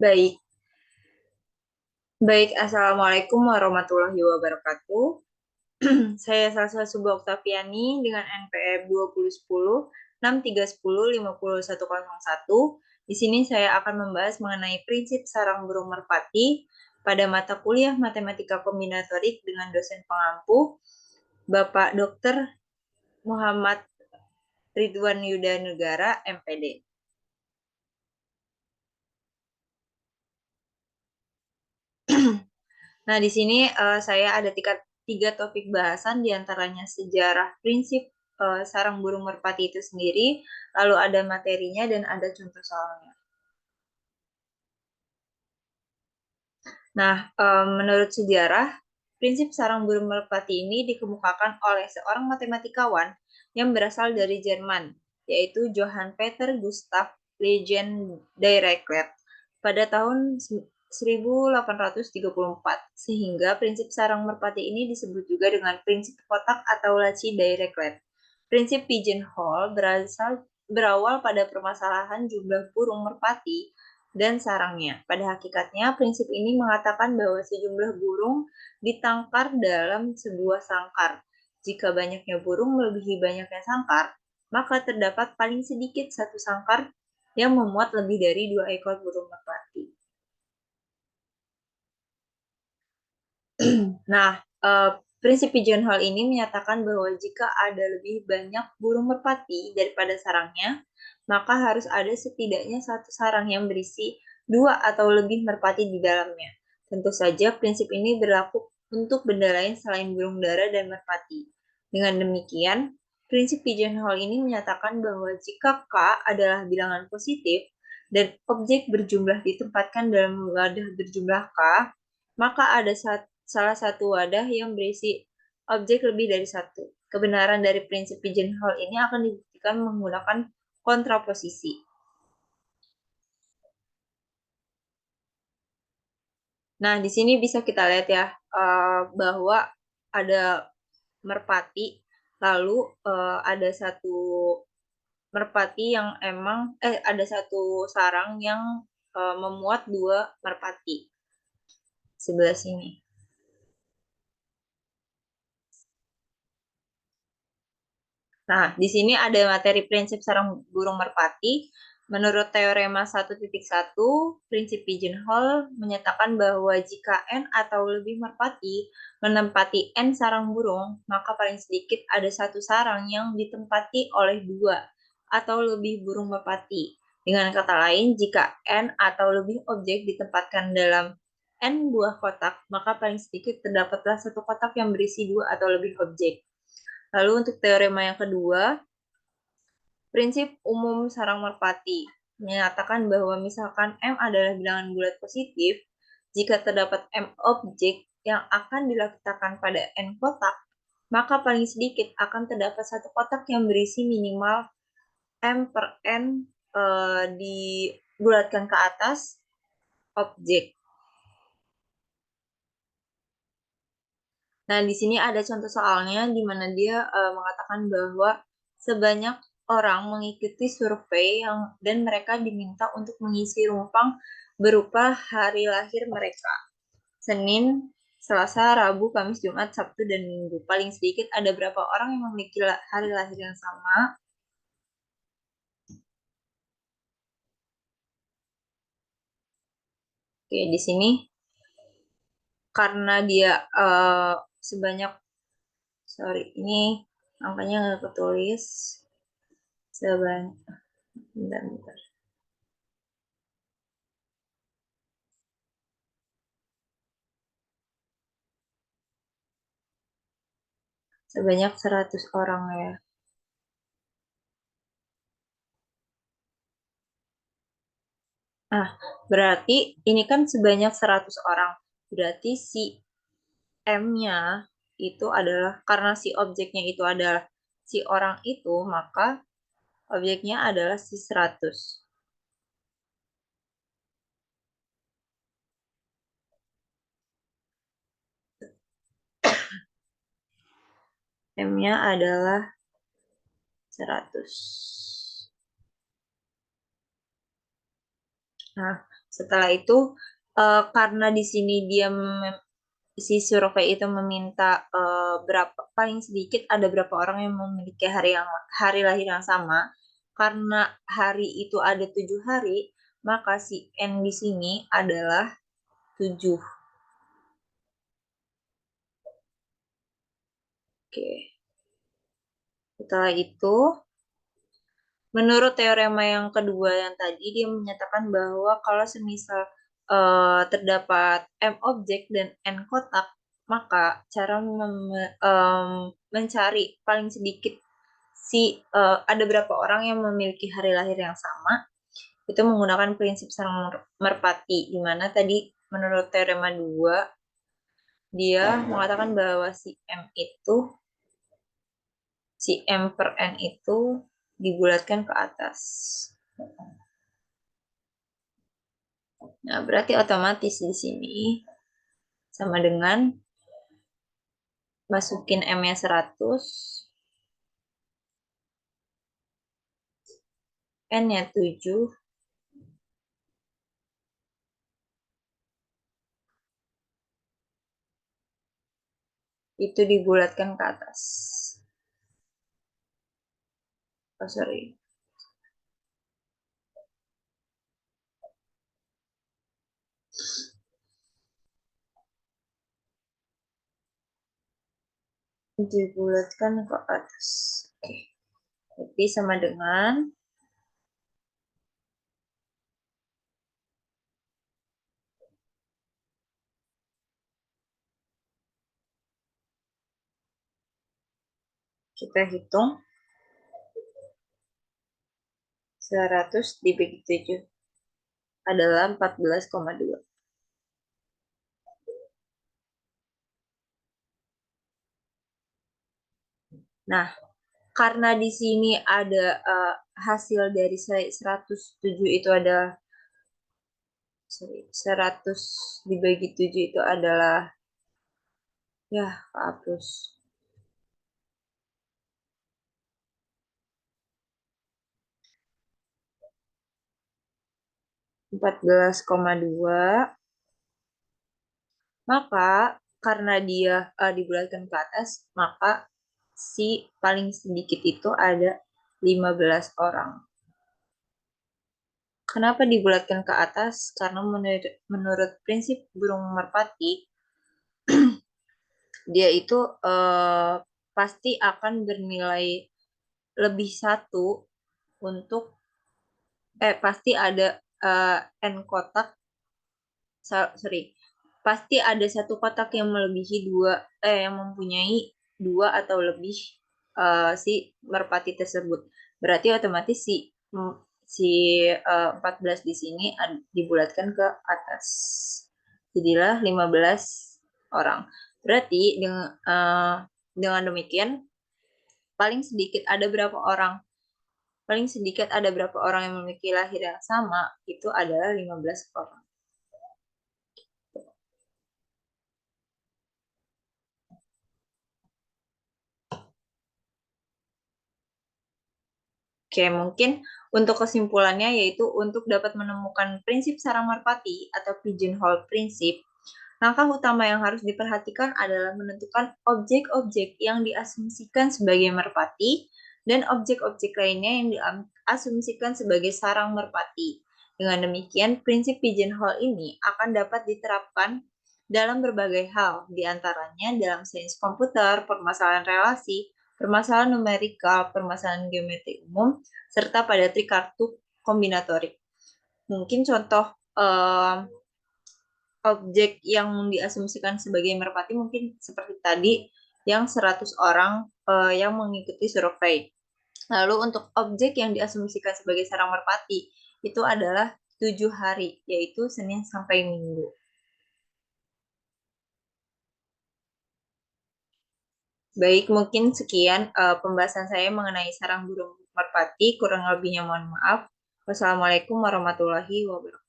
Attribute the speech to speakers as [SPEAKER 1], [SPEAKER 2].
[SPEAKER 1] Baik, Assalamualaikum warahmatullahi wabarakatuh. Saya Salsa Subah Oktaviani dengan NPM 2010 6310 50101. Di sini saya akan membahas mengenai prinsip sarang burung merpati pada mata kuliah Matematika Kombinatorik dengan dosen pengampu Bapak Dr. Muhammad Ridwan Yuda Negara, MPD. Nah, di sini saya ada tiga topik bahasan, diantaranya sejarah prinsip sarang burung merpati itu sendiri, lalu ada materinya dan ada contoh soalnya. Nah, menurut sejarah, prinsip sarang burung merpati ini dikemukakan oleh seorang matematikawan yang berasal dari Jerman, yaitu Johann Peter Gustav Lejeune Dirichlet pada tahun 1834, sehingga prinsip sarang merpati ini disebut juga dengan prinsip kotak atau laci Dirichlet. Prinsip pigeonhole berawal pada permasalahan jumlah burung merpati dan sarangnya. Pada hakikatnya, prinsip ini mengatakan bahwa sejumlah burung ditangkar dalam sebuah sangkar. Jika banyaknya burung melebihi banyaknya sangkar, maka terdapat paling sedikit satu sangkar yang memuat lebih dari 2 ekor burung merpati. Nah, prinsip pigeonhole ini menyatakan bahwa jika ada lebih banyak burung merpati daripada sarangnya, maka harus ada setidaknya satu sarang yang berisi 2 atau lebih merpati di dalamnya. Tentu saja prinsip ini berlaku untuk benda lain selain burung dara dan merpati. Dengan demikian, prinsip pigeonhole ini menyatakan bahwa jika K adalah bilangan positif dan objek berjumlah ditempatkan dalam wadah berjumlah K, maka ada salah satu wadah yang berisi objek lebih dari satu. Kebenaran dari prinsip pigeonhole ini akan dibuktikan menggunakan kontraposisi. Nah, di sini bisa kita lihat ya, bahwa ada merpati, lalu ada satu merpati yang ada satu sarang yang memuat 2 merpati sebelah sini. Nah, di sini ada materi prinsip sarang burung merpati. Menurut teorema 1.1, prinsip pigeonhole menyatakan bahwa jika N atau lebih merpati menempati N sarang burung, maka paling sedikit ada satu sarang yang ditempati oleh 2 atau lebih burung merpati. Dengan kata lain, jika N atau lebih objek ditempatkan dalam N buah kotak, maka paling sedikit terdapatlah satu kotak yang berisi 2 atau lebih objek. Lalu untuk teorema yang kedua, prinsip umum sarang merpati menyatakan bahwa misalkan M adalah bilangan bulat positif, jika terdapat M objek yang akan diletakkan pada N kotak, maka paling sedikit akan terdapat satu kotak yang berisi minimal M per N dibulatkan ke atas objek. Nah, di sini ada contoh soalnya di mana dia mengatakan bahwa sebanyak orang mengikuti survei dan mereka diminta untuk mengisi rumpang berupa hari lahir mereka. Senin, Selasa, Rabu, Kamis, Jumat, Sabtu, dan Minggu. Paling sedikit ada berapa orang yang memiliki hari lahir yang sama? Oke, di sini karena dia sebanyak, sorry, ini angkanya nggak ketulis sebanyak, bentar, bentar. Sebanyak 100 orang ya. Ah, berarti ini kan sebanyak 100 orang. Berarti si M-nya itu adalah, karena si objeknya itu adalah si orang itu, maka objeknya adalah si 100. M-nya adalah 100. Nah, Setelah itu karena di sini si survei itu meminta berapa paling sedikit ada berapa orang yang memiliki hari lahir yang sama. Karena hari itu ada 7 hari, maka si N di sini adalah 7. Oke. Setelah itu, menurut teorema yang kedua yang tadi, dia menyatakan bahwa kalau semisal terdapat M objek dan N kotak, maka cara mencari paling sedikit ada berapa orang yang memiliki hari lahir yang sama, itu menggunakan prinsip sarang merpati, di mana tadi menurut teorema 2, dia mengatakan bahwa si M per N itu dibulatkan ke atas. Nah, berarti otomatis di sini sama dengan masukin M-nya 100, N-nya 7, itu dibulatkan ke atas. Oh, sorry. Dibulatkan ke atas. Oke. Jadi sama dengan kita hitung 100 dibagi 7 adalah 14,2. Nah, karena di sini ada hasil dari 107 itu adalah 100 dibagi 7 itu adalah ya hapus 14,2, maka karena dia dibulatkan ke atas, maka si paling sedikit itu ada 15 orang. Kenapa dibulatkan ke atas? Karena menurut prinsip burung merpati, dia itu pasti akan bernilai lebih satu untuk pasti ada n kotak, sorry, pasti ada satu kotak yang melebihi yang mempunyai dua atau lebih si merpati tersebut. Berarti otomatis si 14 di sini dibulatkan ke atas. Jadilah 15 orang. Berarti dengan demikian paling sedikit ada berapa orang? Paling sedikit ada berapa orang yang memiliki lahir yang sama? Itu adalah 15 orang. Oke, mungkin untuk kesimpulannya yaitu untuk dapat menemukan prinsip sarang merpati atau pigeonhole prinsip, langkah utama yang harus diperhatikan adalah menentukan objek-objek yang diasumsikan sebagai merpati dan objek-objek lainnya yang diasumsikan sebagai sarang merpati. Dengan demikian, prinsip pigeonhole ini akan dapat diterapkan dalam berbagai hal, diantaranya dalam sains komputer, permasalahan relasi, permasalahan numerikal, permasalahan geometri umum, serta pada trik kartu kombinatorik. Mungkin contoh objek yang diasumsikan sebagai merpati mungkin seperti tadi yang 100 orang yang mengikuti survei. Lalu untuk objek yang diasumsikan sebagai sarang merpati itu adalah 7 hari, yaitu Senin sampai Minggu. Baik, mungkin sekian pembahasan saya mengenai sarang burung merpati. Kurang lebihnya mohon maaf. Wassalamualaikum warahmatullahi wabarakatuh.